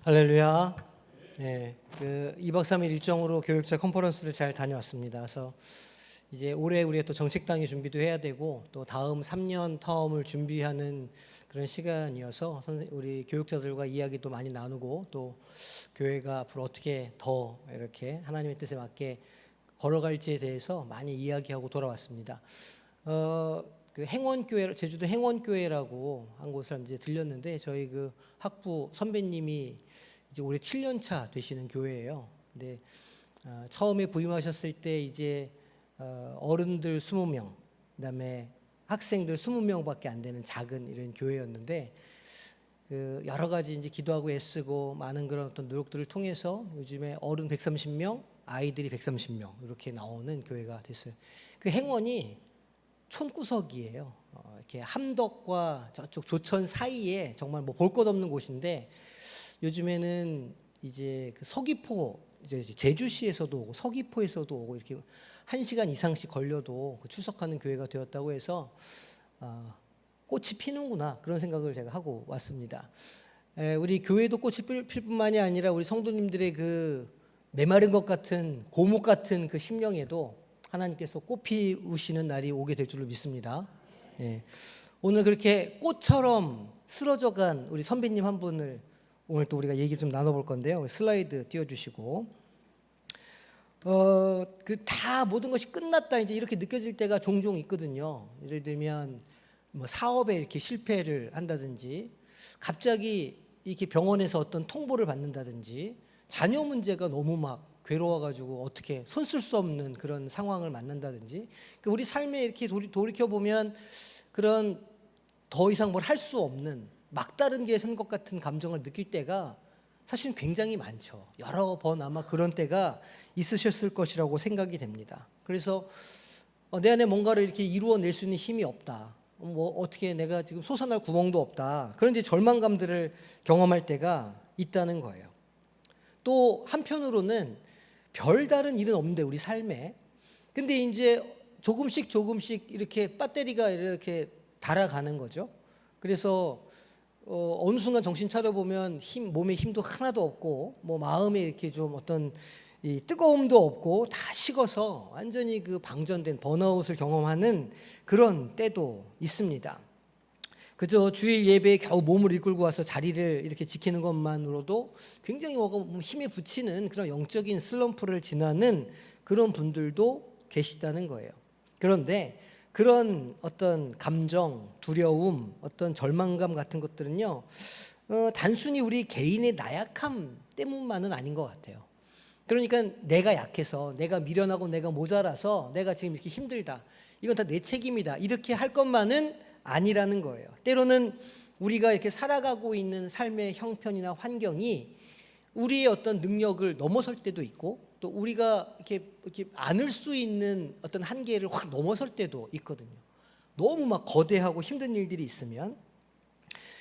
할렐루야. 네, 2박 3일 일정으로 교육자 컨퍼런스를 잘 다녀왔습니다. 그래서 이제 올해 우리가 또 정책당의 준비도 해야 되고 또 다음 3년 터움을 준비하는 그런 시간이어서 우리 교육자들과 이야기도 많이 나누고 또 교회가 앞으로 어떻게 더 이렇게 하나님의 뜻에 맞게 걸어갈지에 대해서 많이 이야기하고 돌아왔습니다. 그 행원교회, 제주도 행원교회라고 한 곳을 이제 들렸는데 저희 그 학부 선배님이 이제 올해 7년 차 되시는 교회예요. 근데 처음에 부임하셨을 때 이제 어른들 20명, 그다음에 학생들 20명밖에 안 되는 작은 이런 교회였는데 그 여러 가지 이제 기도하고 애쓰고 많은 그런 어떤 노력들을 통해서 요즘에 어른 130명, 아이들이 130명 이렇게 나오는 교회가 됐어요. 그 행원이 촌구석이에요. 이렇게 함덕과 저쪽 조천 사이에 정말 뭐 볼 것 없는 곳인데 요즘에는 이제 그 서귀포 이제 제주시에서도 오고 서귀포에서도 오고 이렇게 1시간 이상씩 걸려도 그 출석하는 교회가 되었다고 해서 꽃이 피는구나 그런 생각을 제가 하고 왔습니다. 우리 교회도 꽃이 필 뿐만이 아니라 우리 성도님들의 그 메마른 것 같은 고목 같은 그 심령에도 하나님께서 꽃 피우시는 날이 오게 될 줄로 믿습니다. 예. 오늘 그렇게 꽃처럼 쓰러져간 우리 선배님 한 분을 오늘 또 우리가 얘기 좀 나눠볼 건데요. 슬라이드 띄워주시고, 그 다 모든 것이 끝났다 이제 이렇게 느껴질 때가 종종 있거든요. 예를 들면 뭐 사업에 이렇게 실패를 한다든지, 갑자기 이렇게 병원에서 어떤 통보를 받는다든지, 자녀 문제가 너무 막 괴로워가지고 어떻게 손 쓸 수 없는 그런 상황을 만난다든지, 우리 삶에 이렇게 돌이켜 보면 그런 더 이상 뭘 할 수 없는 막다른 길에 선 것 같은 감정을 느낄 때가 사실 굉장히 많죠. 여러 번 아마 그런 때가 있으셨을 것이라고 생각이 됩니다. 그래서 내 안에 뭔가를 이렇게 이루어낼 수 있는 힘이 없다. 뭐 어떻게 내가 지금 솟아날 구멍도 없다. 그런 이제 절망감들을 경험할 때가 있다는 거예요. 또 한편으로는 별다른 일은 없는데 우리 삶에 근데 이제 조금씩 이렇게 배터리가 이렇게 달아가는 거죠. 그래서 어느 순간 정신 차려보면 몸에 힘도 하나도 없고 뭐 마음에 이렇게 좀 어떤 이 뜨거움도 없고 다 식어서 완전히 그 방전된 번아웃을 경험하는 그런 때도 있습니다. 그저 주일 예배에 겨우 몸을 이끌고 와서 자리를 이렇게 지키는 것만으로도 굉장히 힘에 부치는 그런 영적인 슬럼프를 지나는 그런 분들도 계시다는 거예요. 그런데 그런 어떤 감정, 두려움, 어떤 절망감 같은 것들은요, 단순히 우리 개인의 나약함 때문만은 아닌 것 같아요. 그러니까 내가 약해서, 내가 미련하고 내가 모자라서 내가 지금 이렇게 힘들다. 이건 다 내 책임이다. 이렇게 할 것만은 아니라는 거예요. 때로는 우리가 이렇게 살아가고 있는 삶의 형편이나 환경이 우리의 어떤 능력을 넘어설 때도 있고 또 우리가 이렇게 안을 수 있는 어떤 한계를 확 넘어설 때도 있거든요. 너무 막 거대하고 힘든 일들이 있으면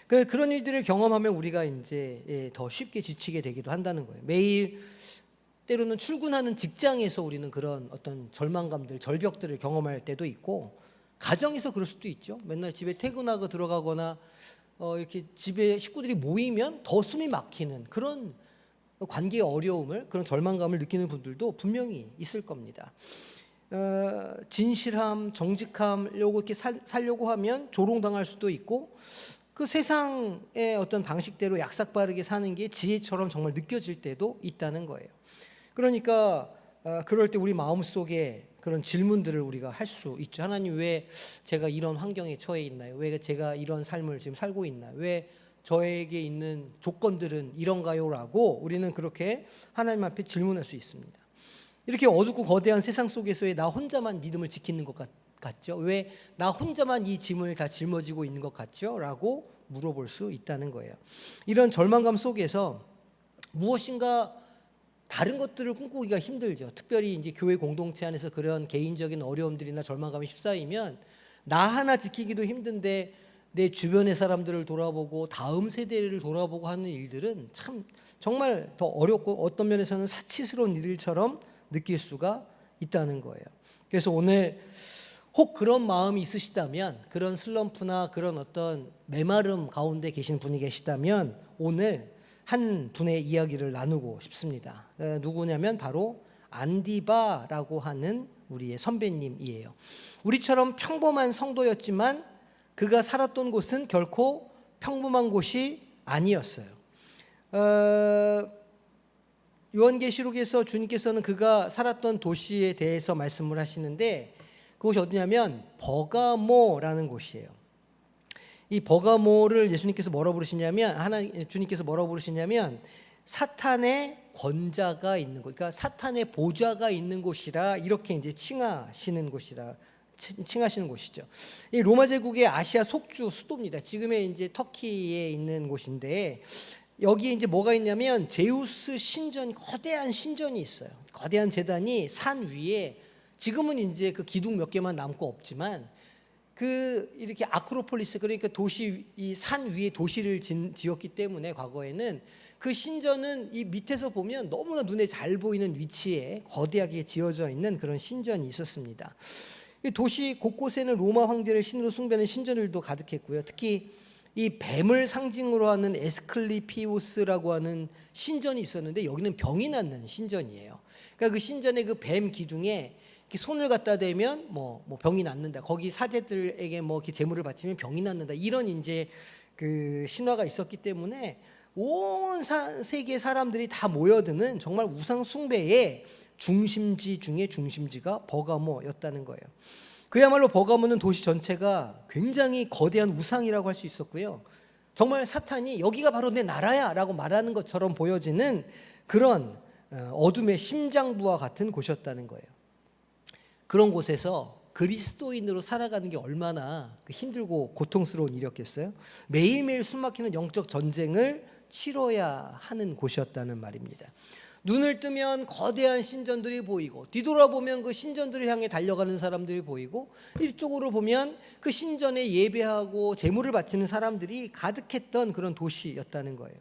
그런 일들을 경험하면 우리가 이제 더 쉽게 지치게 되기도 한다는 거예요. 매일 때로는 출근하는 직장에서 우리는 그런 어떤 절망감들, 절벽들을 경험할 때도 있고 가정에서 그럴 수도 있죠. 맨날 집에 퇴근하고 들어가거나 이렇게 집에 식구들이 모이면 더 숨이 막히는 그런 관계의 어려움을 그런 절망감을 느끼는 분들도 분명히 있을 겁니다. 진실함, 정직함 이렇게 살려고 하면 조롱당할 수도 있고 그 세상의 어떤 방식대로 약삭빠르게 사는 게 지혜처럼 정말 느껴질 때도 있다는 거예요. 그러니까 그럴 때 우리 마음속에 그런 질문들을 우리가 할 수 있죠. 하나님 왜 제가 이런 환경에 처해 있나요? 왜 제가 이런 삶을 지금 살고 있나요? 왜 저에게 있는 조건들은 이런가요? 라고 우리는 그렇게 하나님 앞에 질문할 수 있습니다. 이렇게 어둡고 거대한 세상 속에서의 나 혼자만 믿음을 지키는 것 같죠? 왜 나 혼자만 이 짐을 다 짊어지고 있는 것 같죠? 라고 물어볼 수 있다는 거예요. 이런 절망감 속에서 무엇인가 다른 것들을 꿈꾸기가 힘들죠. 특별히 이제 교회 공동체 안에서 그런 개인적인 어려움들이나 절망감이 휩싸이면 나 하나 지키기도 힘든데 내 주변의 사람들을 돌아보고 다음 세대를 돌아보고 하는 일들은 참 정말 더 어렵고 어떤 면에서는 사치스러운 일처럼 느낄 수가 있다는 거예요. 그래서 오늘 혹 그런 마음이 있으시다면 그런 슬럼프나 그런 어떤 메마름 가운데 계신 분이 계시다면 오늘 한 분의 이야기를 나누고 싶습니다. 누구냐면 바로 안디바라고 하는 우리의 선배님이에요. 우리처럼 평범한 성도였지만 그가 살았던 곳은 결코 평범한 곳이 아니었어요. 요한계시록에서 주님께서는 그가 살았던 도시에 대해서 말씀을 하시는데 그곳이 어디냐면 버가모라는 곳이에요. 이 버가모를 예수님께서 뭐라고 부르시냐면 주님께서 뭐라고 부르시냐면 사탄의 권자가 있는 곳, 그러니까 사탄의 보좌가 있는 곳이라 이렇게 이제 칭하시는 곳이죠. 이 로마 제국의 아시아 속주 수도입니다. 지금의 이제 터키에 있는 곳인데 여기에 이제 뭐가 있냐면 제우스 신전, 거대한 신전이 있어요. 거대한 제단이 산 위에 지금은 이제 그 기둥 몇 개만 남고 없지만 그 이렇게 아크로폴리스, 그러니까 도시, 이 산 위에 도시를 지었기 때문에 과거에는 그 신전은 이 밑에서 보면 너무나 눈에 잘 보이는 위치에 거대하게 지어져 있는 그런 신전이 있었습니다. 이 도시 곳곳에는 로마 황제를 신으로 숭배하는 신전들도 가득했고요. 특히 이 뱀을 상징으로 하는 에스클리피오스라고 하는 신전이 있었는데 여기는 병이 낫는 신전이에요. 그러니까 그 신전의 그 뱀 기둥에 이렇게 손을 갖다 대면 뭐 병이 낫는다. 거기 사제들에게 뭐 이렇게 제물을 바치면 병이 낫는다. 이런 이제 그 신화가 있었기 때문에 온 세계 사람들이 다 모여드는 정말 우상 숭배의 중심지 중에 중심지가 버가모였다는 거예요. 그야말로 버가모는 도시 전체가 굉장히 거대한 우상이라고 할 수 있었고요. 정말 사탄이 여기가 바로 내 나라야라고 말하는 것처럼 보여지는 그런 어둠의 심장부와 같은 곳이었다는 거예요. 그런 곳에서 그리스도인으로 살아가는 게 얼마나 힘들고 고통스러운 일이었겠어요? 매일매일 숨막히는 영적 전쟁을 치러야 하는 곳이었다는 말입니다. 눈을 뜨면 거대한 신전들이 보이고 뒤돌아보면 그 신전들을 향해 달려가는 사람들이 보이고 이쪽으로 보면 그 신전에 예배하고 제물을 바치는 사람들이 가득했던 그런 도시였다는 거예요.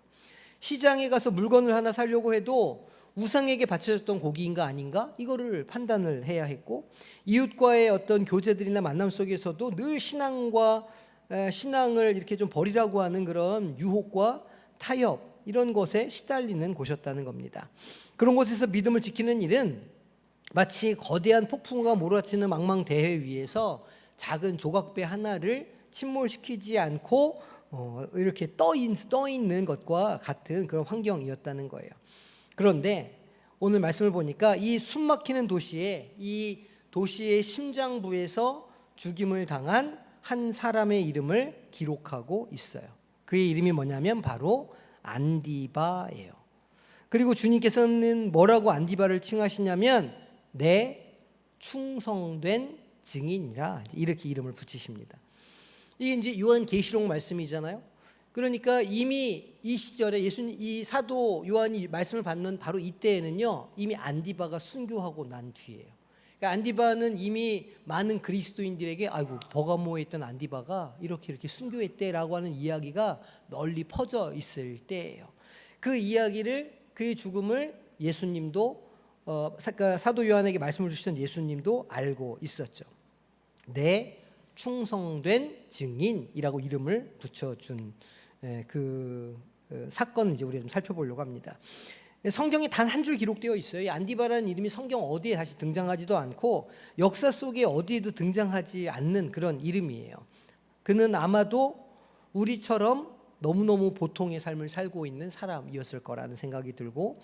시장에 가서 물건을 하나 사려고 해도 우상에게 바쳐졌던 고기인가 아닌가 이거를 판단을 해야 했고 이웃과의 어떤 교제들이나 만남 속에서도 늘 신앙을 이렇게 좀 버리라고 하는 그런 유혹과 타협 이런 것에 시달리는 곳이었다는 겁니다. 그런 곳에서 믿음을 지키는 일은 마치 거대한 폭풍우가 몰아치는 망망대해 위에서 작은 조각배 하나를 침몰시키지 않고 이렇게 떠 있는 것과 같은 그런 환경이었다는 거예요. 그런데 오늘 말씀을 보니까 이 숨막히는 도시에 이 도시의 심장부에서 죽임을 당한 한 사람의 이름을 기록하고 있어요. 그의 이름이 뭐냐면 바로 안디바예요. 그리고 주님께서는 뭐라고 안디바를 칭하시냐면 내 충성된 증인이라 이렇게 이름을 붙이십니다. 이게 이제 요한계시록 말씀이잖아요. 그러니까 이미 이 시절에 이 사도 요한이 말씀을 받는 바로 이때에는요 이미 안디바가 순교하고 난 뒤에요. 그러니까 안디바는 이미 많은 그리스도인들에게 아이고 버가모에 있던 안디바가 이렇게 순교했대라고 하는 이야기가 널리 퍼져 있을 때예요. 그 이야기를 그의 죽음을 예수님도 사도 요한에게 말씀을 주시던 예수님도 알고 있었죠. 내 충성된 증인이라고 이름을 붙여준 그 사건을 이제 우리가 좀 살펴보려고 합니다. 성경에 단 한 줄 기록되어 있어요. 이 안디바라는 이름이 성경 어디에 다시 등장하지도 않고 역사 속에 어디에도 등장하지 않는 그런 이름이에요. 그는 아마도 우리처럼 너무너무 보통의 삶을 살고 있는 사람이었을 거라는 생각이 들고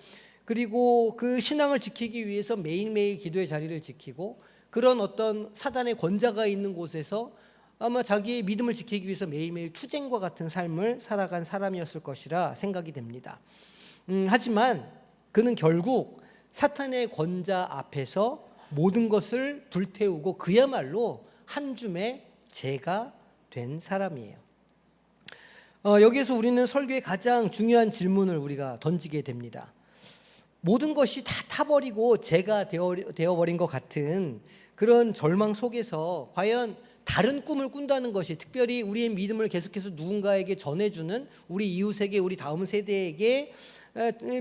그리고 그 신앙을 지키기 위해서 매일매일 기도의 자리를 지키고 그런 어떤 사단의 권자가 있는 곳에서 아마 자기의 믿음을 지키기 위해서 매일매일 투쟁과 같은 삶을 살아간 사람이었을 것이라 생각이 됩니다. 하지만 그는 결국 사탄의 권자 앞에서 모든 것을 불태우고 그야말로 한 줌의 재가 된 사람이에요. 여기에서 우리는 설교의 가장 중요한 질문을 우리가 던지게 됩니다. 모든 것이 다 타버리고 재가 되어버린 것 같은 그런 절망 속에서 과연 다른 꿈을 꾼다는 것이 특별히 우리의 믿음을 계속해서 누군가에게 전해주는 우리 이웃에게 우리 다음 세대에게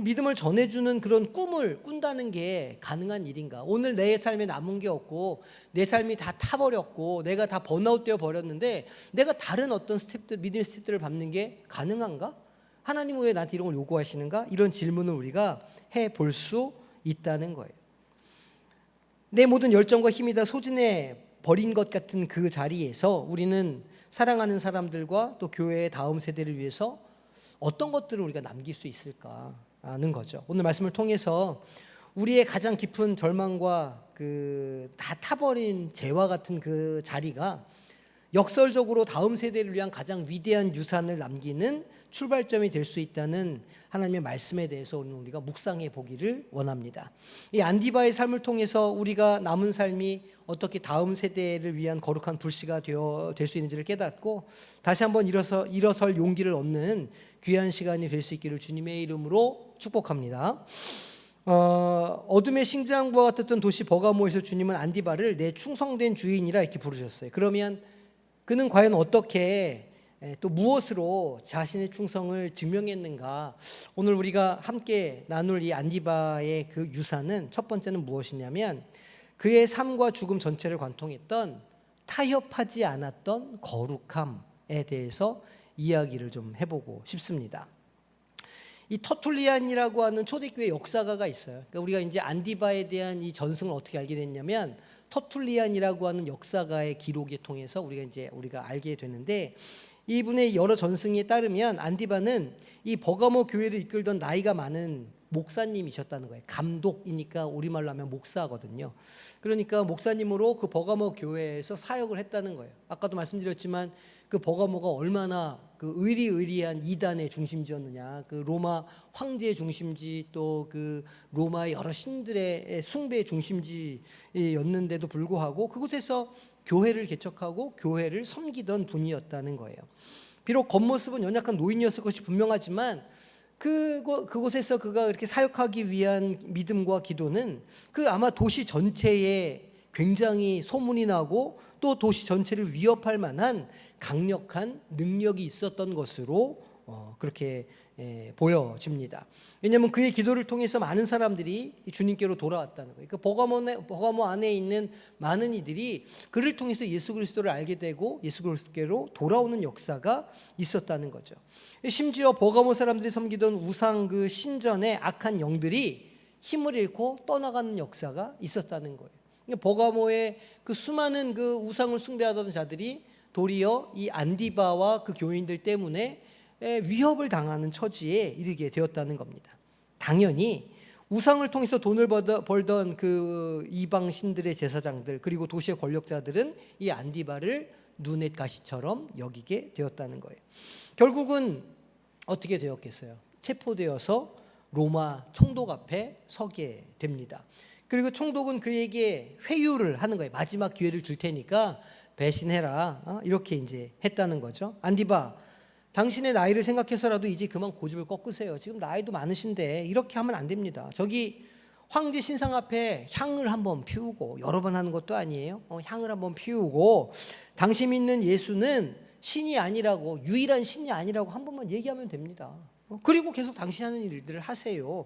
믿음을 전해주는 그런 꿈을 꾼다는 게 가능한 일인가? 오늘 내 삶에 남은 게 없고 내 삶이 다 타버렸고 내가 다 번아웃 되어 버렸는데 내가 다른 어떤 믿음의 스텝들을 밟는 게 가능한가? 하나님은 왜 나한테 이런 걸 요구하시는가? 이런 질문을 우리가 해볼 수 있다는 거예요. 내 모든 열정과 힘이 다 소진해 버린 것 같은 그 자리에서 우리는 사랑하는 사람들과 또 교회의 다음 세대를 위해서 어떤 것들을 우리가 남길 수 있을까 하는 거죠. 오늘 말씀을 통해서 우리의 가장 깊은 절망과 다 타버린 재와 같은 그 자리가 역설적으로 다음 세대를 위한 가장 위대한 유산을 남기는 출발점이 될 수 있다는 하나님의 말씀에 대해서 오늘 우리가 묵상해 보기를 원합니다. 이 안디바의 삶을 통해서 우리가 남은 삶이 어떻게 다음 세대를 위한 거룩한 불씨가 될 수 있는지를 깨닫고 다시 한번 일어설 용기를 얻는 귀한 시간이 될 수 있기를 주님의 이름으로 축복합니다. 어둠의 심장부와 같았던 도시 버가모에서 주님은 안디바를 내 충성된 주인이라 이렇게 부르셨어요. 그러면 그는 과연 어떻게 또 무엇으로 자신의 충성을 증명했는가? 오늘 우리가 함께 나눌 이 안디바의 그 유산은 첫 번째는 무엇이냐면 그의 삶과 죽음 전체를 관통했던 타협하지 않았던 거룩함에 대해서 이야기를 좀 해보고 싶습니다. 이 터툴리안이라고 하는 초대교회 역사가가 있어요. 그러니까 우리가 이제 안디바에 대한 이 전승을 어떻게 알게 됐냐면 터툴리안이라고 하는 역사가의 기록에 통해서 우리가 알게 되는데 이분의 여러 전승에 따르면 안디바는 이 버가모 교회를 이끌던 나이가 많은 목사님이셨다는 거예요. 감독이니까 우리말로 하면 목사거든요. 그러니까 목사님으로 그 버가모 교회에서 사역을 했다는 거예요. 아까도 말씀드렸지만 그 버가모가 얼마나 그 의리의리한 이단의 중심지였느냐. 그 로마 황제의 중심지 또 그 로마의 여러 신들의 숭배의 중심지였는데도 불구하고 그곳에서 교회를 개척하고 교회를 섬기던 분이었다는 거예요. 비록 겉모습은 연약한 노인이었을 것이 분명하지만 그곳에서 그가 이렇게 사역하기 위한 믿음과 기도는 그 아마 도시 전체에 굉장히 소문이 나고 또 도시 전체를 위협할 만한 강력한 능력이 있었던 것으로 그렇게 보여집니다. 왜냐하면 그의 기도를 통해서 많은 사람들이 주님께로 돌아왔다는 거예요. 그 버가모 안에 있는 많은 이들이 그를 통해서 예수 그리스도를 알게 되고 예수 그리스도께로 돌아오는 역사가 있었다는 거죠. 심지어 버가모 사람들이 섬기던 우상 그 신전의 악한 영들이 힘을 잃고 떠나가는 역사가 있었다는 거예요. 버가모의 그 수많은 그 우상을 숭배하던 자들이 도리어 이 안디바와 그 교인들 때문에 위협을 당하는 처지에 이르게 되었다는 겁니다. 당연히 우상을 통해서 돈을 벌던 그 이방 신들의 제사장들 그리고 도시의 권력자들은 이 안디바를 눈의 가시처럼 여기게 되었다는 거예요. 결국은 어떻게 되었겠어요? 체포되어서 로마 총독 앞에 서게 됩니다. 그리고 총독은 그에게 회유를 하는 거예요. 마지막 기회를 줄 테니까 배신해라. 이렇게 이제 했다는 거죠. 안디바, 당신의 나이를 생각해서라도 이제 그만 고집을 꺾으세요. 지금 나이도 많으신데 이렇게 하면 안 됩니다. 저기 황제 신상 앞에 향을 한번 피우고 여러 번 하는 것도 아니에요. 향을 한번 피우고 당신 믿는 예수는 신이 아니라고 유일한 신이 아니라고 한 번만 얘기하면 됩니다. 그리고 계속 당신 하는 일들을 하세요.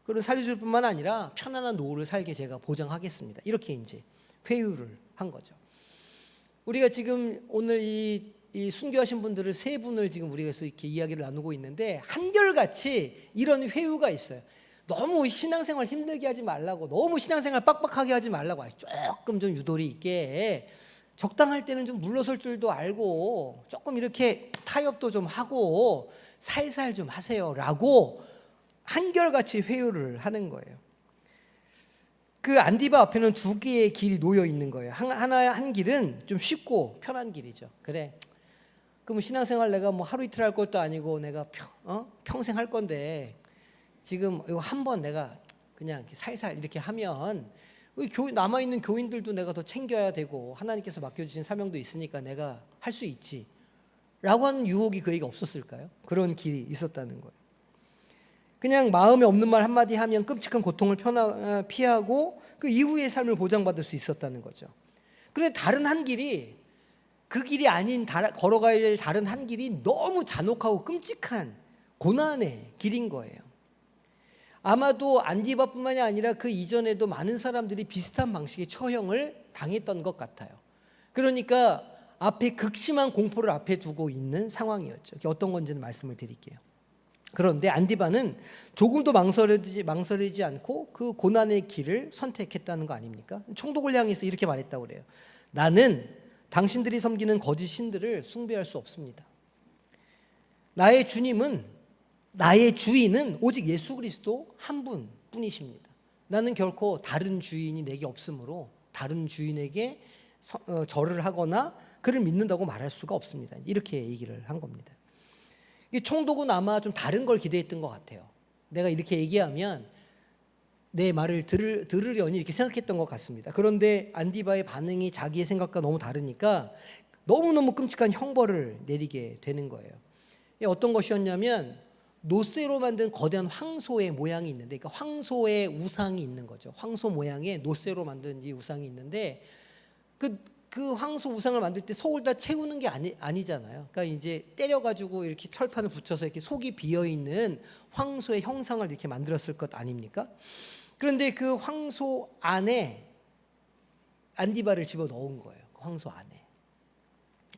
그리고 살려줄 뿐만 아니라 편안한 노후를 살게 제가 보장하겠습니다. 이렇게 이제 회유를 한 거죠. 우리가 지금 오늘 이 순교하신 분들을 세 분을 지금 우리가 이렇게 이야기를 나누고 있는데 한결같이 이런 회유가 있어요. 너무 신앙생활 힘들게 하지 말라고, 너무 신앙생활 빡빡하게 하지 말라고, 조금 좀 유도리 있게 적당할 때는 좀 물러설 줄도 알고 조금 이렇게 타협도 좀 하고 살살 좀 하세요라고 한결같이 회유를 하는 거예요. 그 안디바 앞에는 두 개의 길이 놓여 있는 거예요. 한 길은 좀 쉽고 편한 길이죠. 그래, 그럼 신앙생활 내가 뭐 하루 이틀 할 것도 아니고 내가 평생 할 건데 지금 이거 한번 내가 그냥 이렇게 살살 이렇게 하면 남아있는 교인들도 내가 더 챙겨야 되고 하나님께서 맡겨주신 사명도 있으니까 내가 할 수 있지 라고 하는 유혹이 그에게 없었을까요? 그런 길이 있었다는 거예요. 그냥 마음에 없는 말 한마디 하면 끔찍한 고통을 피하고 그 이후의 삶을 보장받을 수 있었다는 거죠. 그런데 다른 한 길이 그 길이 아닌 걸어가야 될 다른 한 길이 너무 잔혹하고 끔찍한 고난의 길인 거예요. 아마도 안디바뿐만이 아니라 그 이전에도 많은 사람들이 비슷한 방식의 처형을 당했던 것 같아요. 그러니까 앞에 극심한 공포를 앞에 두고 있는 상황이었죠. 어떤 건지는 말씀을 드릴게요. 그런데 안디바는 조금도 망설이지 않고 그 고난의 길을 선택했다는 거 아닙니까? 총독을 향해서 이렇게 말했다고 그래요. 나는 당신들이 섬기는 거짓 신들을 숭배할 수 없습니다. 나의 주님은, 나의 주인은 오직 예수 그리스도 한 분뿐이십니다. 나는 결코 다른 주인이 내게 없으므로 다른 주인에게 절을 하거나 그를 믿는다고 말할 수가 없습니다. 이렇게 얘기를 한 겁니다. 이 총독은 아마 좀 다른 걸 기대했던 것 같아요. 내가 이렇게 얘기하면 내 말을 들으려니 이렇게 생각했던 것 같습니다. 그런데 안디바의 반응이 자기의 생각과 너무 다르니까 너무너무 끔찍한 형벌을 내리게 되는 거예요. 어떤 것이었냐면 노쇠로 만든 거대한 황소의 모양이 있는데, 그러니까 황소의 우상이 있는 거죠. 황소 모양의 노쇠로 만든 이 우상이 있는데 그 황소 우상을 만들 때 속을 다 채우는 게 아니잖아요. 그러니까 이제 때려가지고 이렇게 철판을 붙여서 이렇게 속이 비어 있는 황소의 형상을 이렇게 만들었을 것 아닙니까? 그런데 그 황소 안에 안디바를 집어 넣은 거예요. 그 황소 안에.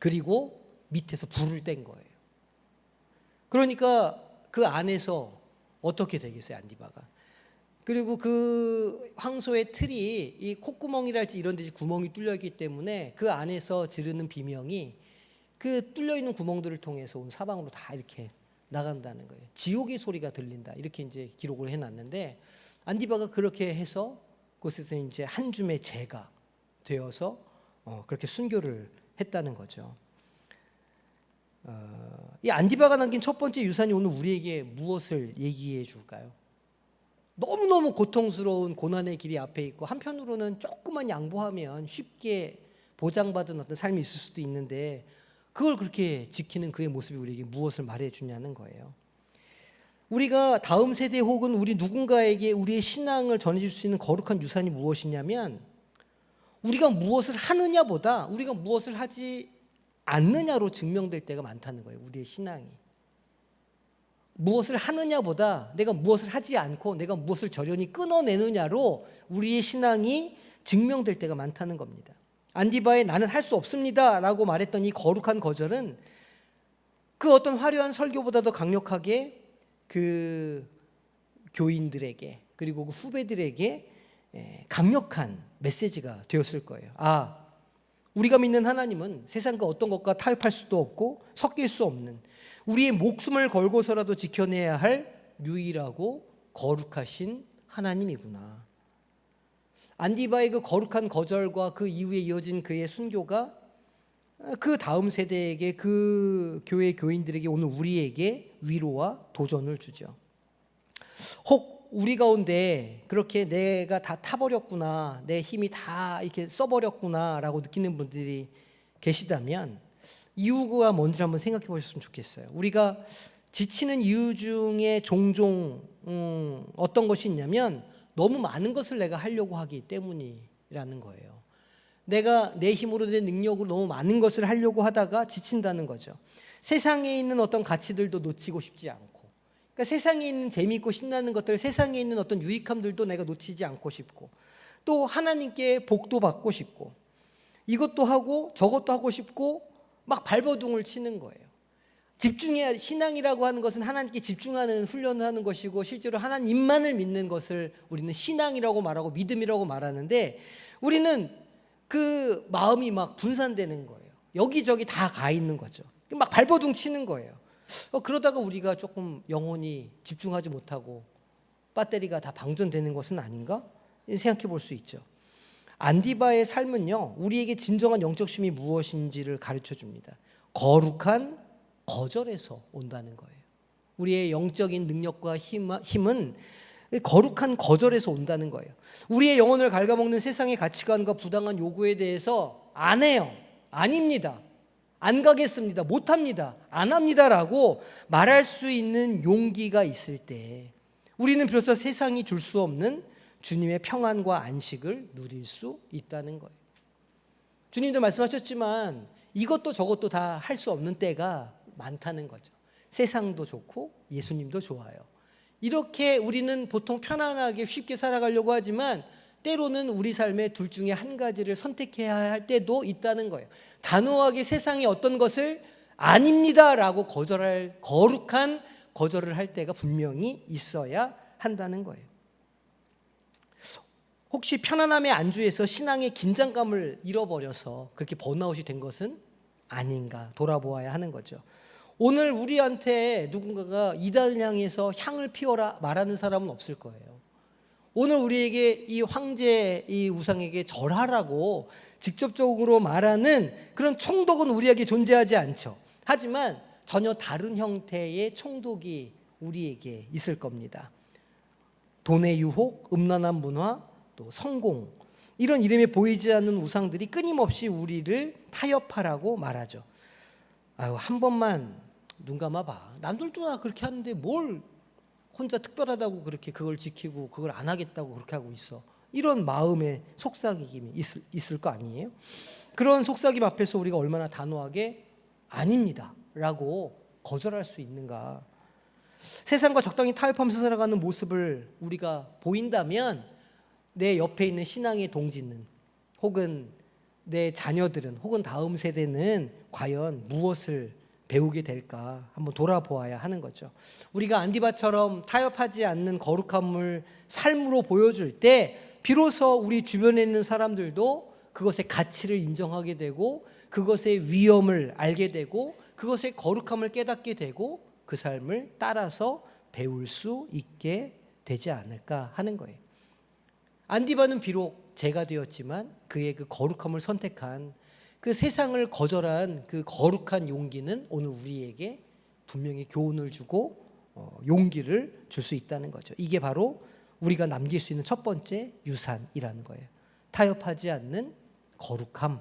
그리고 밑에서 불을 뗀 거예요. 그러니까 그 안에서 어떻게 되겠어요, 안디바가? 그리고 그 황소의 틀이 이 콧구멍이랄지 이런 데 구멍이 뚫려 있기 때문에 그 안에서 지르는 비명이 그 뚫려 있는 구멍들을 통해서 온 사방으로 다 이렇게 나간다는 거예요. 지옥의 소리가 들린다. 이렇게 이제 기록을 해놨는데 안디바가 그렇게 해서 그곳에서 이제 한 줌의 재가 되어서 그렇게 순교를 했다는 거죠. 이 안디바가 남긴 첫 번째 유산이 오늘 우리에게 무엇을 얘기해 줄까요? 너무너무 고통스러운 고난의 길이 앞에 있고 한편으로는 조금만 양보하면 쉽게 보장받은 어떤 삶이 있을 수도 있는데 그걸 그렇게 지키는 그의 모습이 우리에게 무엇을 말해주냐는 거예요. 우리가 다음 세대 혹은 우리 누군가에게 우리의 신앙을 전해줄 수 있는 거룩한 유산이 무엇이냐면 우리가 무엇을 하느냐보다 우리가 무엇을 하지 않느냐로 증명될 때가 많다는 거예요. 우리의 신앙이. 무엇을 하느냐보다 내가 무엇을 하지 않고 내가 무엇을 저련히 끊어내느냐로 우리의 신앙이 증명될 때가 많다는 겁니다. 안디바의 나는 할 수 없습니다 라고 말했던 이 거룩한 거절은 그 어떤 화려한 설교보다도 강력하게 그 교인들에게 그리고 그 후배들에게 강력한 메시지가 되었을 거예요. 우리가 믿는 하나님은 세상과 어떤 것과 타협할 수도 없고 섞일 수 없는 우리의 목숨을 걸고서라도 지켜내야 할 유일하고 거룩하신 하나님이구나. 안디바의 그 거룩한 거절과 그 이후에 이어진 그의 순교가 그 다음 세대에게 그 교회 교인들에게 오늘 우리에게 위로와 도전을 주죠. 혹 우리 가운데 그렇게 내가 다 타버렸구나, 내 힘이 다 이렇게 써버렸구나라고 느끼는 분들이 계시다면 이유가 뭔지 한번 생각해 보셨으면 좋겠어요. 우리가 지치는 이유 중에 종종 어떤 것이 있냐면 너무 많은 것을 내가 하려고 하기 때문이라는 거예요. 내가 내 힘으로 내 능력으로 너무 많은 것을 하려고 하다가 지친다는 거죠. 세상에 있는 어떤 가치들도 놓치고 싶지 않고, 그러니까 세상에 있는 재미있고 신나는 것들, 세상에 있는 어떤 유익함들도 내가 놓치지 않고 싶고, 또 하나님께 복도 받고 싶고, 이것도 하고 저것도 하고 싶고 막 발버둥을 치는 거예요. 집중해야, 신앙이라고 하는 것은 하나님께 집중하는 훈련을 하는 것이고 실제로 하나님만을 믿는 것을 우리는 신앙이라고 말하고 믿음이라고 말하는데 우리는 그 마음이 막 분산되는 거예요. 여기저기 다 가 있는 거죠. 막 발버둥 치는 거예요. 그러다가 우리가 조금 영혼이 집중하지 못하고 배터리가 다 방전되는 것은 아닌가? 생각해 볼 수 있죠. 안디바의 삶은요, 우리에게 진정한 영적 쉼이 무엇인지를 가르쳐 줍니다. 거룩한 거절에서 온다는 거예요. 우리의 영적인 능력과 힘은 거룩한 거절에서 온다는 거예요. 우리의 영혼을 갉아먹는 세상의 가치관과 부당한 요구에 대해서 안 해요. 아닙니다. 안 가겠습니다. 못합니다. 안 합니다라고 말할 수 있는 용기가 있을 때 우리는 비로소 세상이 줄 수 없는 주님의 평안과 안식을 누릴 수 있다는 거예요. 주님도 말씀하셨지만 이것도 저것도 다 할 수 없는 때가 많다는 거죠. 세상도 좋고 예수님도 좋아요. 이렇게 우리는 보통 편안하게 쉽게 살아가려고 하지만 때로는 우리 삶의 둘 중에 한 가지를 선택해야 할 때도 있다는 거예요. 단호하게 세상의 어떤 것을 아닙니다라고 거절할 거룩한 거절을 할 때가 분명히 있어야 한다는 거예요. 혹시 편안함의 안주에서 신앙의 긴장감을 잃어버려서 그렇게 번아웃이 된 것은 아닌가 돌아보아야 하는 거죠. 오늘 우리한테 누군가가 이단을 향해서 향을 피워라 말하는 사람은 없을 거예요. 오늘 우리에게 이 황제 이 우상에게 절하라고 직접적으로 말하는 그런 총독은 우리에게 존재하지 않죠. 하지만 전혀 다른 형태의 총독이 우리에게 있을 겁니다. 돈의 유혹, 음란한 문화, 또 성공, 이런 이름에 보이지 않는 우상들이 끊임없이 우리를 타협하라고 말하죠. 아유, 한 번만 눈 감아봐. 남들도 다 그렇게 하는데 뭘 혼자 특별하다고 그렇게 그걸 지키고 그걸 안 하겠다고 그렇게 하고 있어. 이런 마음의 속삭임이 있을 거 아니에요? 그런 속삭임 앞에서 우리가 얼마나 단호하게 아닙니다 라고 거절할 수 있는가. 세상과 적당히 타협하면서 살아가는 모습을 우리가 보인다면 내 옆에 있는 신앙의 동지는, 혹은 내 자녀들은, 혹은 다음 세대는 과연 무엇을 배우게 될까 한번 돌아보아야 하는 거죠. 우리가 안디바처럼 타협하지 않는 거룩함을 삶으로 보여줄 때 비로소 우리 주변에 있는 사람들도 그것의 가치를 인정하게 되고, 그것의 위엄을 알게 되고, 그것의 거룩함을 깨닫게 되고, 그 삶을 따라서 배울 수 있게 되지 않을까 하는 거예요. 안디바는 비록 죄가 되었지만 그의 그 거룩함을 선택한, 그 세상을 거절한 그 거룩한 용기는 오늘 우리에게 분명히 교훈을 주고 용기를 줄 수 있다는 거죠. 이게 바로 우리가 남길 수 있는 첫 번째 유산이라는 거예요. 타협하지 않는 거룩함.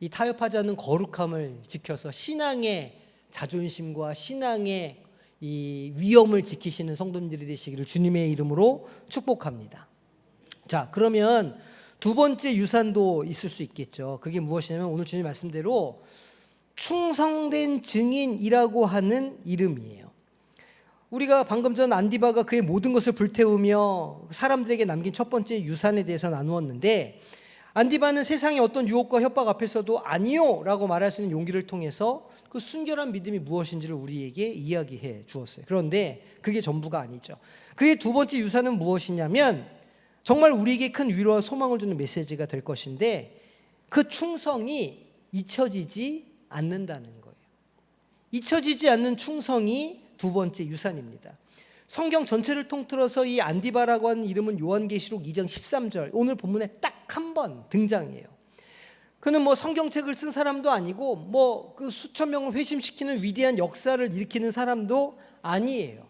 이 타협하지 않는 거룩함을 지켜서 신앙의 자존심과 신앙의 이 위엄을 지키시는 성도님들이 되시기를 주님의 이름으로 축복합니다. 자, 그러면 두 번째 유산도 있을 수 있겠죠. 그게 무엇이냐면 오늘 주님 말씀대로 충성된 증인이라고 하는 이름이에요. 우리가 방금 전 안디바가 그의 모든 것을 불태우며 사람들에게 남긴 첫 번째 유산에 대해서 나누었는데, 안디바는 세상의 어떤 유혹과 협박 앞에서도 아니요 라고 말할 수 있는 용기를 통해서 그 순결한 믿음이 무엇인지를 우리에게 이야기해 주었어요. 그런데 그게 전부가 아니죠. 그의 두 번째 유산은 무엇이냐면 정말 우리에게 큰 위로와 소망을 주는 메시지가 될 것인데, 그 충성이 잊혀지지 않는다는 거예요. 잊혀지지 않는 충성이 두 번째 유산입니다. 성경 전체를 통틀어서 이 안디바라고 하는 이름은 요한계시록 2장 13절 오늘 본문에 딱 한 번 등장해요. 그는 뭐 성경책을 쓴 사람도 아니고 뭐 그 수천 명을 회심시키는 위대한 역사를 일으키는 사람도 아니에요.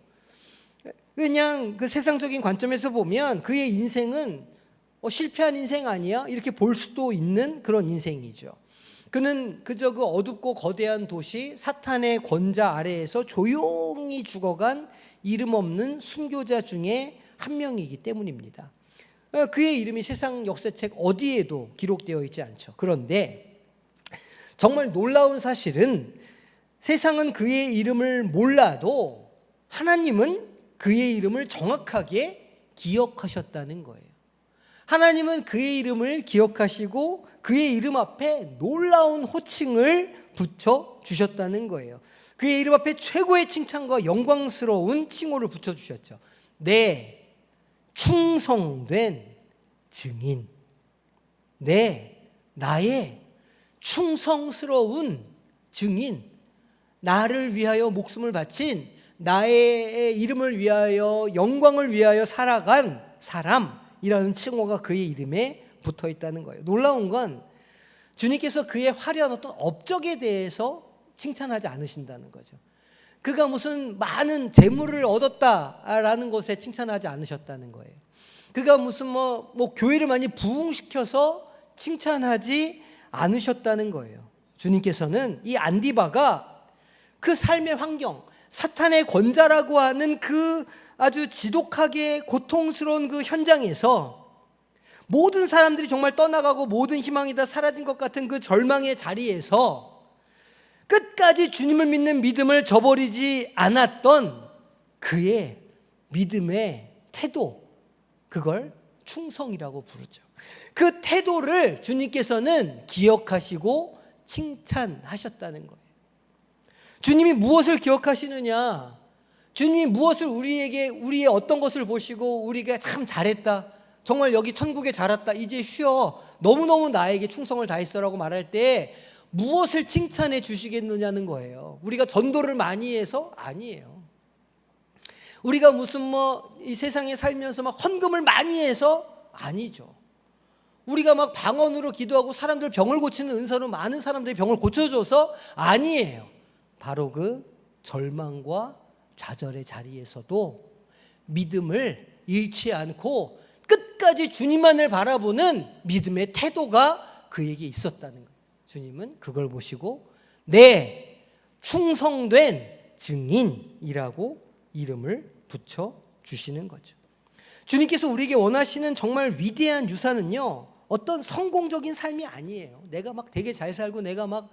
그냥 그 세상적인 관점에서 보면 그의 인생은 실패한 인생 아니야? 이렇게 볼 수도 있는 그런 인생이죠. 그는 그저 그 어둡고 거대한 도시 사탄의 권자 아래에서 조용히 죽어간 이름 없는 순교자 중에 한 명이기 때문입니다. 그의 이름이 세상 역사책 어디에도 기록되어 있지 않죠. 그런데 정말 놀라운 사실은 세상은 그의 이름을 몰라도 하나님은 그의 이름을 정확하게 기억하셨다는 거예요. 하나님은 그의 이름을 기억하시고 그의 이름 앞에 놀라운 호칭을 붙여주셨다는 거예요. 그의 이름 앞에 최고의 칭찬과 영광스러운 칭호를 붙여주셨죠. 내 충성된 증인, 나의 충성스러운 증인, 나를 위하여 목숨을 바친, 나의 이름을 위하여 영광을 위하여 살아간 사람이라는 칭호가 그의 이름에 붙어 있다는 거예요. 놀라운 건 주님께서 그의 화려한 어떤 업적에 대해서 칭찬하지 않으신다는 거죠. 그가 무슨 많은 재물을 얻었다라는 것에 칭찬하지 않으셨다는 거예요. 그가 무슨 뭐 교회를 많이 부흥시켜서 칭찬하지 않으셨다는 거예요. 주님께서는 이 안디바가 그 삶의 환경, 사탄의 권자라고 하는 그 아주 지독하게 고통스러운 그 현장에서 모든 사람들이 정말 떠나가고 모든 희망이 다 사라진 것 같은 그 절망의 자리에서 끝까지 주님을 믿는 믿음을 저버리지 않았던 그의 믿음의 태도, 그걸 충성이라고 부르죠. 그 태도를 주님께서는 기억하시고 칭찬하셨다는 거예요. 주님이 무엇을 기억하시느냐? 주님이 무엇을 우리에게, 우리의 어떤 것을 보시고 우리가 참 잘했다, 정말 여기 천국에 잘 왔다, 이제 쉬어, 너무너무 나에게 충성을 다했어라고 말할 때 무엇을 칭찬해 주시겠느냐는 거예요. 우리가 전도를 많이 해서? 아니에요. 우리가 무슨 이 세상에 살면서 막 헌금을 많이 해서? 아니죠. 우리가 막 방언으로 기도하고 사람들 병을 고치는 은사로 많은 사람들의 병을 고쳐줘서? 아니에요. 바로 그 절망과 좌절의 자리에서도 믿음을 잃지 않고 끝까지 주님만을 바라보는 믿음의 태도가 그에게 있었다는 거예요. 주님은 그걸 보시고 내 충성된 증인이라고 이름을 붙여주시는 거죠. 주님께서 우리에게 원하시는 정말 위대한 유산은요, 어떤 성공적인 삶이 아니에요. 내가 막 되게 잘 살고 내가 막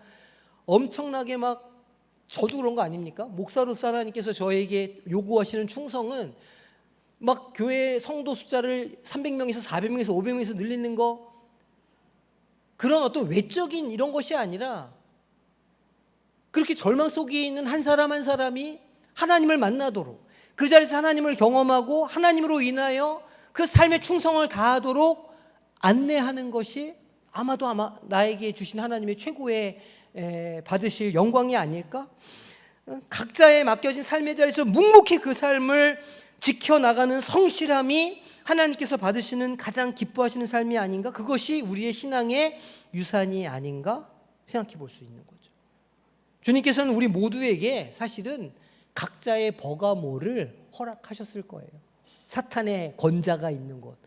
엄청나게 막, 저도 그런 거 아닙니까? 목사로서 하나님께서 저에게 요구하시는 충성은 막 교회 성도 숫자를 300명에서 400명에서 500명에서 늘리는 거, 그런 어떤 외적인 이런 것이 아니라 그렇게 절망 속에 있는 한 사람 한 사람이 하나님을 만나도록, 그 자리에서 하나님을 경험하고 하나님으로 인하여 그 삶의 충성을 다하도록 안내하는 것이 아마 나에게 주신 하나님의 최고의 받으실 영광이 아닐까? 각자의 맡겨진 삶의 자리에서 묵묵히 그 삶을 지켜나가는 성실함이 하나님께서 받으시는 가장 기뻐하시는 삶이 아닌가? 그것이 우리의 신앙의 유산이 아닌가 생각해 볼 수 있는 거죠. 주님께서는 우리 모두에게 사실은 각자의 버가모를 허락하셨을 거예요. 사탄의 권자가 있는 곳,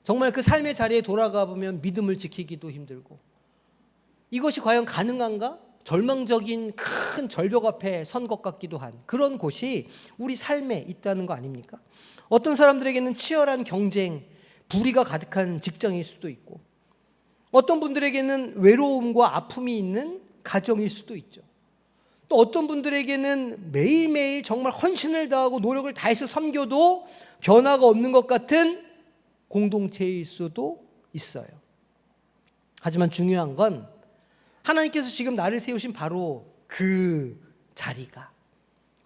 정말 그 삶의 자리에 돌아가 보면 믿음을 지키기도 힘들고, 이것이 과연 가능한가? 절망적인 큰 절벽 앞에 선 것 같기도 한 그런 곳이 우리 삶에 있다는 거 아닙니까? 어떤 사람들에게는 치열한 경쟁, 불의가 가득한 직장일 수도 있고, 어떤 분들에게는 외로움과 아픔이 있는 가정일 수도 있죠. 또 어떤 분들에게는 매일매일 정말 헌신을 다하고 노력을 다해서 섬겨도 변화가 없는 것 같은 공동체일 수도 있어요. 하지만 중요한 건 하나님께서 지금 나를 세우신 바로 그 자리가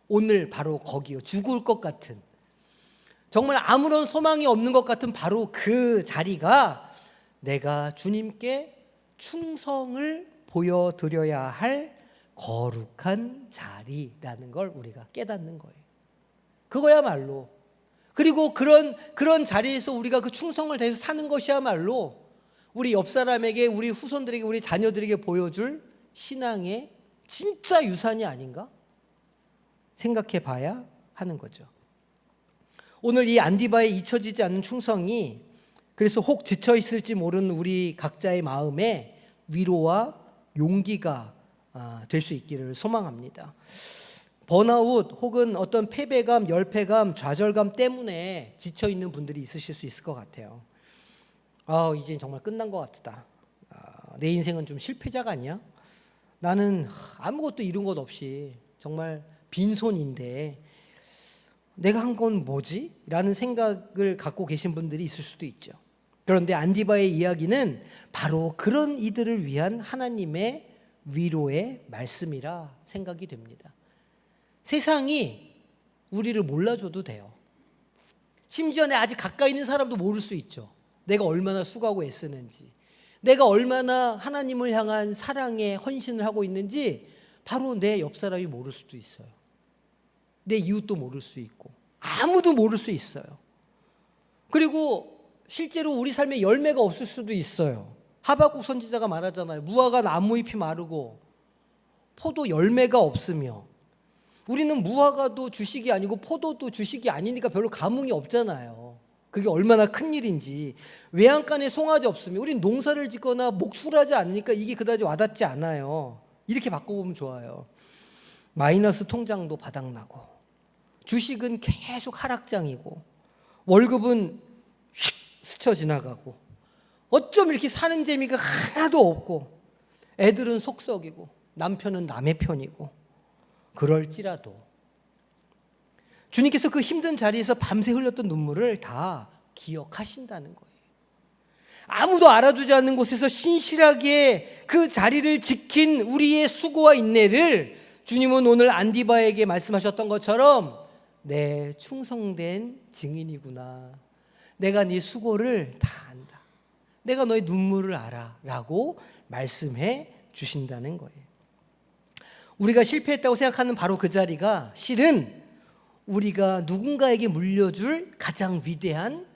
오늘 바로 거기요. 죽을 것 같은, 정말 아무런 소망이 없는 것 같은 바로 그 자리가 내가 주님께 충성을 보여드려야 할 거룩한 자리라는 걸 우리가 깨닫는 거예요. 그거야말로, 그리고 그런 자리에서 우리가 그 충성을 다해서 사는 것이야말로 우리 옆 사람에게, 우리 후손들에게, 우리 자녀들에게 보여줄 신앙의 진짜 유산이 아닌가 생각해 봐야 하는 거죠. 오늘 이 안디바에 잊혀지지 않는 충성이 그래서 혹 지쳐 있을지 모르는 우리 각자의 마음에 위로와 용기가 될 수 있기를 소망합니다. 번아웃 혹은 어떤 패배감, 열패감, 좌절감 때문에 지쳐 있는 분들이 있으실 수 있을 것 같아요. 이제 정말 끝난 것 같다. 내 인생은 좀 실패자가 아니야? 나는 아무것도 이룬 것 없이 정말 빈손인데 내가 한 건 뭐지? 라는 생각을 갖고 계신 분들이 있을 수도 있죠. 그런데 안디바의 이야기는 바로 그런 이들을 위한 하나님의 위로의 말씀이라 생각이 됩니다. 세상이 우리를 몰라줘도 돼요. 심지어 내 아직 가까이 있는 사람도 모를 수 있죠. 내가 얼마나 수고하고 애쓰는지, 내가 얼마나 하나님을 향한 사랑에 헌신을 하고 있는지 바로 내 옆 사람이 모를 수도 있어요. 내 이웃도 모를 수 있고 아무도 모를 수 있어요. 그리고 실제로 우리 삶에 열매가 없을 수도 있어요. 하박국 선지자가 말하잖아요. 무화과 나무잎이 마르고 포도 열매가 없으며, 우리는 무화과도 주식이 아니고 포도도 주식이 아니니까 별로 감흥이 없잖아요. 그게 얼마나 큰 일인지. 외양간에 송아지 없으면, 우린 농사를 짓거나 목축을 하지 않으니까 이게 그다지 와닿지 않아요. 이렇게 바꿔보면 좋아요. 마이너스 통장도 바닥나고, 주식은 계속 하락장이고, 월급은 휙 스쳐 지나가고, 어쩜 이렇게 사는 재미가 하나도 없고, 애들은 속썩이고 남편은 남의 편이고, 그럴지라도 주님께서 그 힘든 자리에서 밤새 흘렸던 눈물을 다 기억하신다는 거예요. 아무도 알아주지 않는 곳에서 신실하게 그 자리를 지킨 우리의 수고와 인내를 주님은 오늘 안디바에게 말씀하셨던 것처럼 내 충성된 증인이구나. 내가 네 수고를 다 안다. 내가 너의 눈물을 알아. 라고 말씀해 주신다는 거예요. 우리가 실패했다고 생각하는 바로 그 자리가 실은 우리가 누군가에게 물려줄 가장 위대한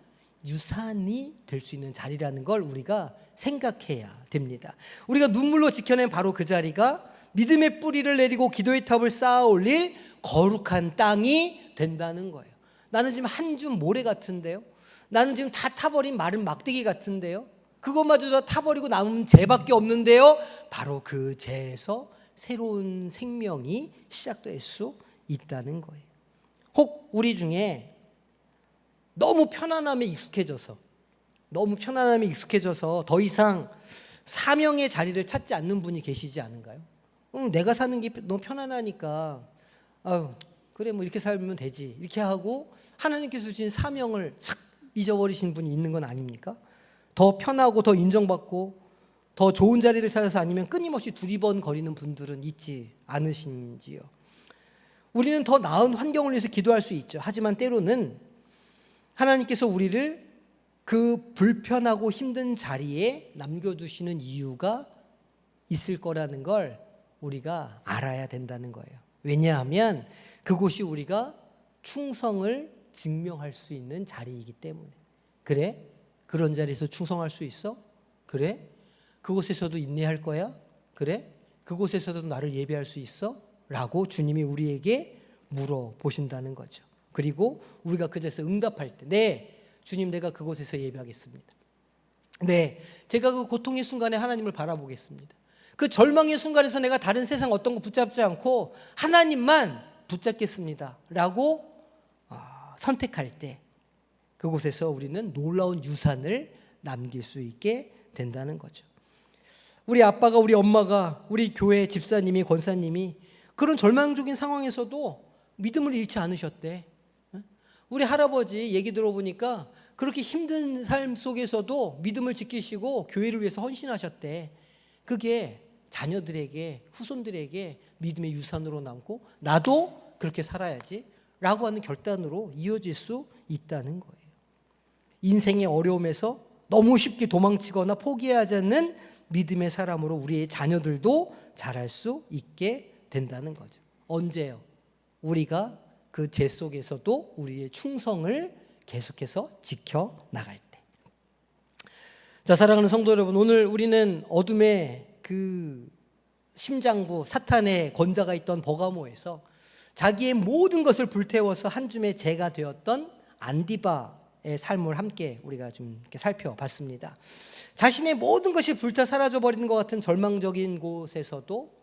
유산이 될 수 있는 자리라는 걸 우리가 생각해야 됩니다. 우리가 눈물로 지켜낸 바로 그 자리가 믿음의 뿌리를 내리고 기도의 탑을 쌓아 올릴 거룩한 땅이 된다는 거예요. 나는 지금 한 줌 모래 같은데요. 나는 지금 다 타버린 마른 막대기 같은데요. 그것마저도 타버리고 남은 재밖에 없는데요. 바로 그 재에서 새로운 생명이 시작될 수 있다는 거예요. 혹 우리 중에 너무 편안함에 익숙해져서 더 이상 사명의 자리를 찾지 않는 분이 계시지 않은가요? 내가 사는 게 너무 편안하니까 그래 뭐 이렇게 살면 되지 이렇게 하고 하나님께서 주신 사명을 싹 잊어버리신 분이 있는 건 아닙니까? 더 편하고 더 인정받고 더 좋은 자리를 찾아서 아니면 끊임없이 두리번거리는 분들은 있지 않으신지요? 우리는 더 나은 환경을 위해서 기도할 수 있죠. 하지만 때로는 하나님께서 우리를 그 불편하고 힘든 자리에 남겨두시는 이유가 있을 거라는 걸 우리가 알아야 된다는 거예요. 왜냐하면 그곳이 우리가 충성을 증명할 수 있는 자리이기 때문에. 그래? 그런 자리에서 충성할 수 있어? 그래? 그곳에서도 인내할 거야? 그래? 그곳에서도 나를 예배할 수 있어? 라고 주님이 우리에게 물어보신다는 거죠. 그리고 우리가 그 자리에서 응답할 때 네, 주님 내가 그곳에서 예배하겠습니다. 네, 제가 그 고통의 순간에 하나님을 바라보겠습니다. 그 절망의 순간에서 내가 다른 세상 어떤 거 붙잡지 않고 하나님만 붙잡겠습니다 라고 선택할 때 그곳에서 우리는 놀라운 유산을 남길 수 있게 된다는 거죠. 우리 아빠가, 우리 엄마가, 우리 교회 집사님이, 권사님이 그런 절망적인 상황에서도 믿음을 잃지 않으셨대. 우리 할아버지 얘기 들어보니까 그렇게 힘든 삶 속에서도 믿음을 지키시고 교회를 위해서 헌신하셨대. 그게 자녀들에게, 후손들에게 믿음의 유산으로 남고 나도 그렇게 살아야지 라고 하는 결단으로 이어질 수 있다는 거예요. 인생의 어려움에서 너무 쉽게 도망치거나 포기하지 않는 믿음의 사람으로 우리의 자녀들도 자랄 수 있게 된다는 거죠. 언제요? 우리가 그 재 속에서도 우리의 충성을 계속해서 지켜나갈 때. 자, 사랑하는 성도 여러분, 오늘 우리는 어둠의 그 심장부 사탄의 권자가 있던 버가모에서 자기의 모든 것을 불태워서 한 줌의 재가 되었던 안디바의 삶을 함께 우리가 좀 이렇게 살펴봤습니다. 자신의 모든 것이 불타 사라져버리는 것 같은 절망적인 곳에서도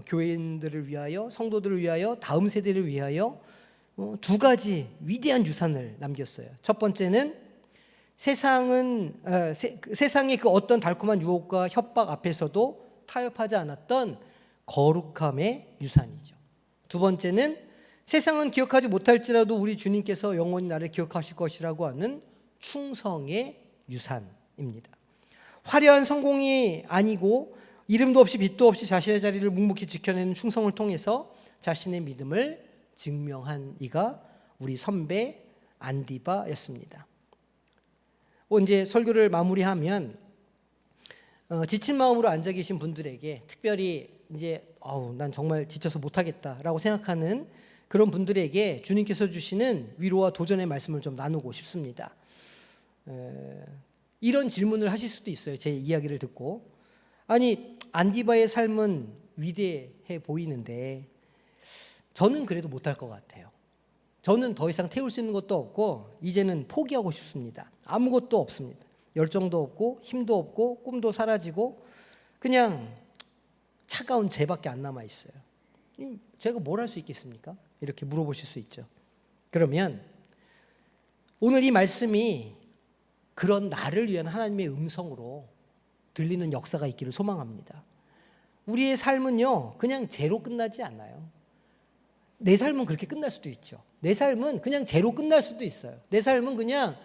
교인들을 위하여, 성도들을 위하여, 다음 세대를 위하여 두 가지 위대한 유산을 남겼어요. 첫 번째는 세상의 그 어떤 달콤한 유혹과 협박 앞에서도 타협하지 않았던 거룩함의 유산이죠. 두 번째는 세상은 기억하지 못할지라도 우리 주님께서 영원히 나를 기억하실 것이라고 하는 충성의 유산입니다. 화려한 성공이 아니고 이름도 없이 빛도 없이 자신의 자리를 묵묵히 지켜내는 충성을 통해서 자신의 믿음을 증명한 이가 우리 선배 안디바였습니다. 이제 설교를 마무리하면 지친 마음으로 앉아 계신 분들에게 특별히 이제 난 정말 지쳐서 못하겠다라고 생각하는 그런 분들에게 주님께서 주시는 위로와 도전의 말씀을 좀 나누고 싶습니다. 이런 질문을 하실 수도 있어요. 제 이야기를 듣고 아니 안디바의 삶은 위대해 보이는데 저는 그래도 못할 것 같아요. 저는 더 이상 태울 수 있는 것도 없고 이제는 포기하고 싶습니다. 아무것도 없습니다. 열정도 없고 힘도 없고 꿈도 사라지고 그냥 차가운 재밖에 안 남아 있어요. 제가 뭘 할 수 있겠습니까? 이렇게 물어보실 수 있죠. 그러면 오늘 이 말씀이 그런 나를 위한 하나님의 음성으로 들리는 역사가 있기를 소망합니다. 우리의 삶은요 그냥 재로 끝나지 않아요. 내 삶은 그렇게 끝날 수도 있죠. 내 삶은 그냥 재로 끝날 수도 있어요. 내 삶은 그냥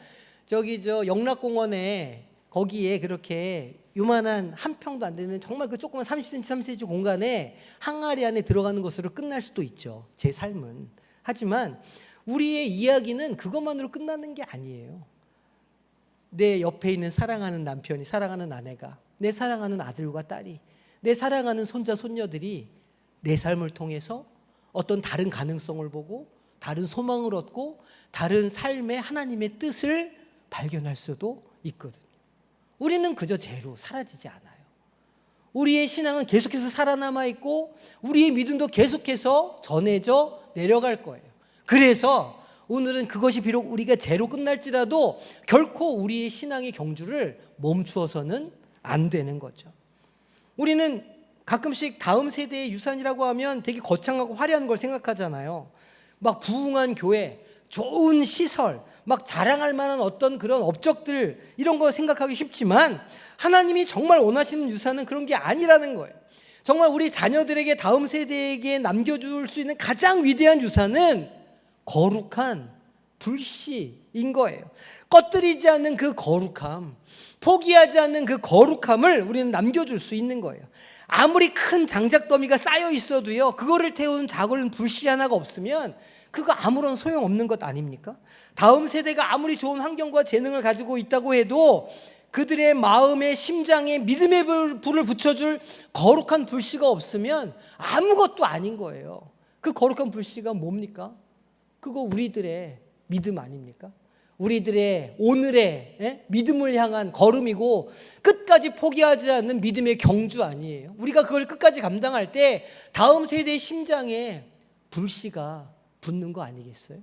영락공원에 거기에 그렇게 요만한 한 평도 안 되는 정말 그 조그만 30cm, 30cm 공간에 항아리 안에 들어가는 것으로 끝날 수도 있죠. 제 삶은. 하지만 우리의 이야기는 그것만으로 끝나는 게 아니에요. 내 옆에 있는 사랑하는 남편이, 사랑하는 아내가, 내 사랑하는 아들과 딸이, 내 사랑하는 손자, 손녀들이 내 삶을 통해서 어떤 다른 가능성을 보고 다른 소망을 얻고 다른 삶의 하나님의 뜻을 발견할 수도 있거든요. 우리는 그저 죄로 사라지지 않아요. 우리의 신앙은 계속해서 살아남아 있고 우리의 믿음도 계속해서 전해져 내려갈 거예요. 그래서 오늘은 그것이 비록 우리가 죄로 끝날지라도 결코 우리의 신앙의 경주를 멈추어서는 안 되는 거죠. 우리는 가끔씩 다음 세대의 유산이라고 하면 되게 거창하고 화려한 걸 생각하잖아요. 막 부흥한 교회, 좋은 시설, 막 자랑할 만한 어떤 그런 업적들, 이런 거 생각하기 쉽지만 하나님이 정말 원하시는 유산은 그런 게 아니라는 거예요. 정말 우리 자녀들에게, 다음 세대에게 남겨줄 수 있는 가장 위대한 유산은 거룩한 불씨인 거예요. 꺼뜨리지 않는 그 거룩함, 포기하지 않는 그 거룩함을 우리는 남겨줄 수 있는 거예요. 아무리 큰 장작더미가 쌓여 있어도요, 그거를 태우는 작은 불씨 하나가 없으면 그거 아무런 소용없는 것 아닙니까? 다음 세대가 아무리 좋은 환경과 재능을 가지고 있다고 해도 그들의 마음에, 심장에 믿음의 불을 붙여줄 거룩한 불씨가 없으면 아무것도 아닌 거예요. 그 거룩한 불씨가 뭡니까? 그거 우리들의 믿음 아닙니까? 우리들의 오늘의 믿음을 향한 걸음이고 끝까지 포기하지 않는 믿음의 경주 아니에요? 우리가 그걸 끝까지 감당할 때 다음 세대의 심장에 불씨가 붙는 거 아니겠어요?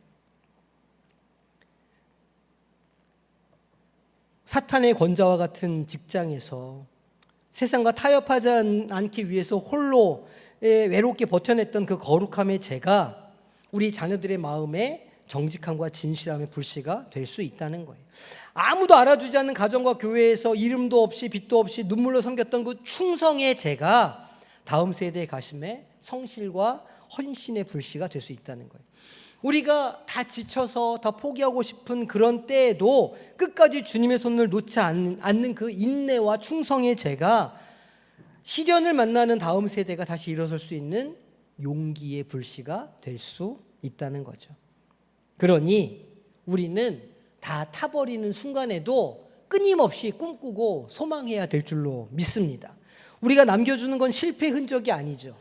사탄의 권자와 같은 직장에서 세상과 타협하지 않기 위해서 홀로 외롭게 버텨냈던 그 거룩함의 죄가 우리 자녀들의 마음에 정직함과 진실함의 불씨가 될 수 있다는 거예요. 아무도 알아주지 않는 가정과 교회에서 이름도 없이 빛도 없이 눈물로 섬겼던 그 충성의 죄가 다음 세대의 가슴에 성실과 헌신의 불씨가 될 수 있다는 거예요. 우리가 다 지쳐서 다 포기하고 싶은 그런 때에도 끝까지 주님의 손을 놓지 않는 그 인내와 충성의 죄가 시련을 만나는 다음 세대가 다시 일어설 수 있는 용기의 불씨가 될 수 있다는 거죠. 그러니 우리는 다 타버리는 순간에도 끊임없이 꿈꾸고 소망해야 될 줄로 믿습니다. 우리가 남겨주는 건 실패의 흔적이 아니죠.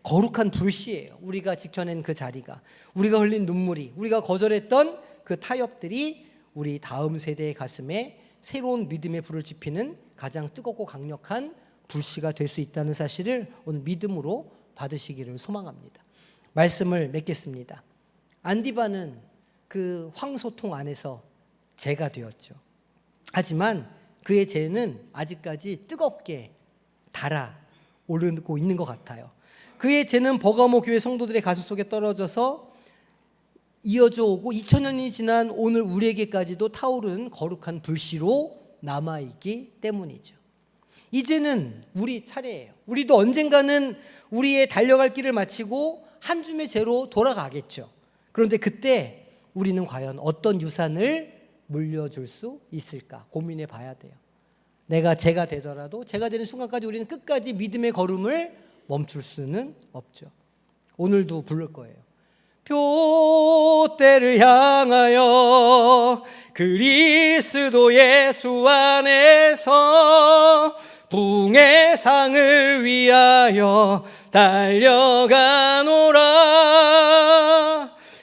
거룩한 불씨예요. 우리가 지켜낸 그 자리가, 우리가 흘린 눈물이, 우리가 거절했던 그 타협들이 우리 다음 세대의 가슴에 새로운 믿음의 불을 지피는 가장 뜨겁고 강력한 불씨가 될 수 있다는 사실을 오늘 믿음으로 받으시기를 소망합니다. 말씀을 맺겠습니다. 안디바는 그 황소통 안에서 죄가 되었죠. 하지만 그의 죄는 아직까지 뜨겁게 달아오르고 있는 것 같아요. 그의 죄는 버가모 교회 성도들의 가슴 속에 떨어져서 이어져 오고 2000년이 지난 오늘 우리에게까지도 타오른 거룩한 불씨로 남아있기 때문이죠. 이제는 우리 차례예요. 우리도 언젠가는 우리의 달려갈 길을 마치고 한 줌의 죄로 돌아가겠죠. 그런데 그때 우리는 과연 어떤 유산을 물려줄 수 있을까 고민해 봐야 돼요. 내가 죄가 되더라도 죄가 되는 순간까지 우리는 끝까지 믿음의 걸음을 멈출 수는 없죠. 오늘도 부를 거예요. 표대를 향하여 그리스도 예수 안에서 부흥의 상을 위하여 달려가노라.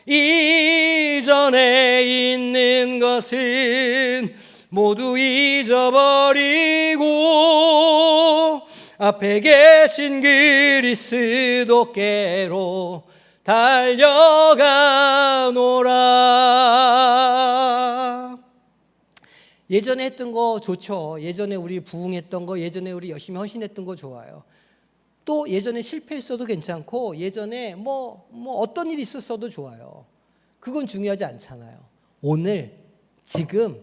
이전에 있는 것은 모두 잊어버리고 앞에 계신 그리스도께로 달려가노라. 예전에 했던 거 좋죠. 예전에 우리 부흥했던 거, 예전에 우리 열심히 헌신했던 거 좋아요. 또 예전에 실패했어도 괜찮고 예전에 뭐 어떤 일이 있었어도 좋아요. 그건 중요하지 않잖아요. 오늘 지금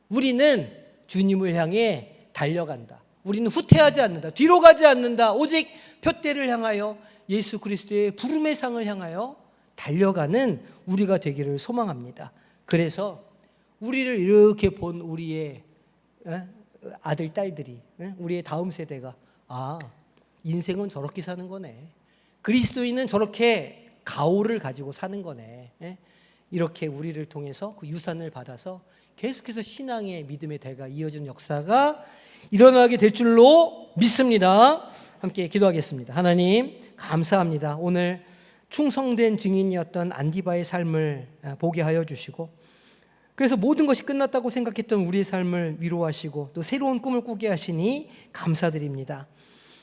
우리는 주님을 향해 달려간다. 우리는 후퇴하지 않는다. 뒤로 가지 않는다. 오직 표대를 향하여 예수 그리스도의 부름의 상을 향하여 달려가는 우리가 되기를 소망합니다. 그래서 우리를 이렇게 본 우리의 아들, 딸들이, 우리의 다음 세대가 인생은 저렇게 사는 거네. 그리스도인은 저렇게 가오를 가지고 사는 거네. 예? 이렇게 우리를 통해서 그 유산을 받아서 계속해서 신앙의 믿음의 대가 이어지는 역사가 일어나게 될 줄로 믿습니다. 함께 기도하겠습니다. 하나님 감사합니다. 오늘 충성된 증인이었던 안디바의 삶을 보게 하여 주시고, 그래서 모든 것이 끝났다고 생각했던 우리의 삶을 위로하시고 또 새로운 꿈을 꾸게 하시니 감사드립니다.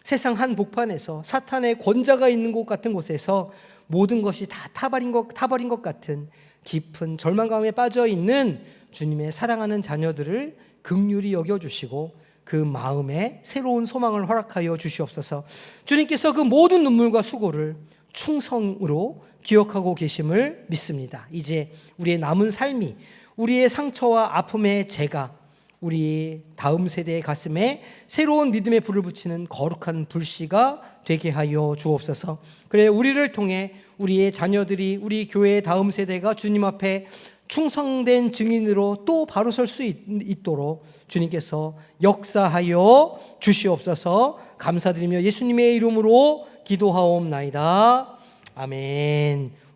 세상 한복판에서 사탄의 권자가 있는 곳 같은 곳에서 모든 것이 다 타버린 것 같은 깊은 절망감에 빠져 있는 주님의 사랑하는 자녀들을 긍휼히 여겨주시고 그 마음에 새로운 소망을 허락하여 주시옵소서. 주님께서 그 모든 눈물과 수고를 충성으로 기억하고 계심을 믿습니다. 이제 우리의 남은 삶이 우리의 상처와 아픔의 재가 우리 다음 세대의 가슴에 새로운 믿음의 불을 붙이는 거룩한 불씨가 되게 하여 주옵소서. 그래 우리를 통해 우리의 자녀들이, 우리 교회의 다음 세대가 주님 앞에 충성된 증인으로 또 바로 설 수 있도록 주님께서 역사하여 주시옵소서. 감사드리며 예수님의 이름으로 기도하옵나이다. 아멘.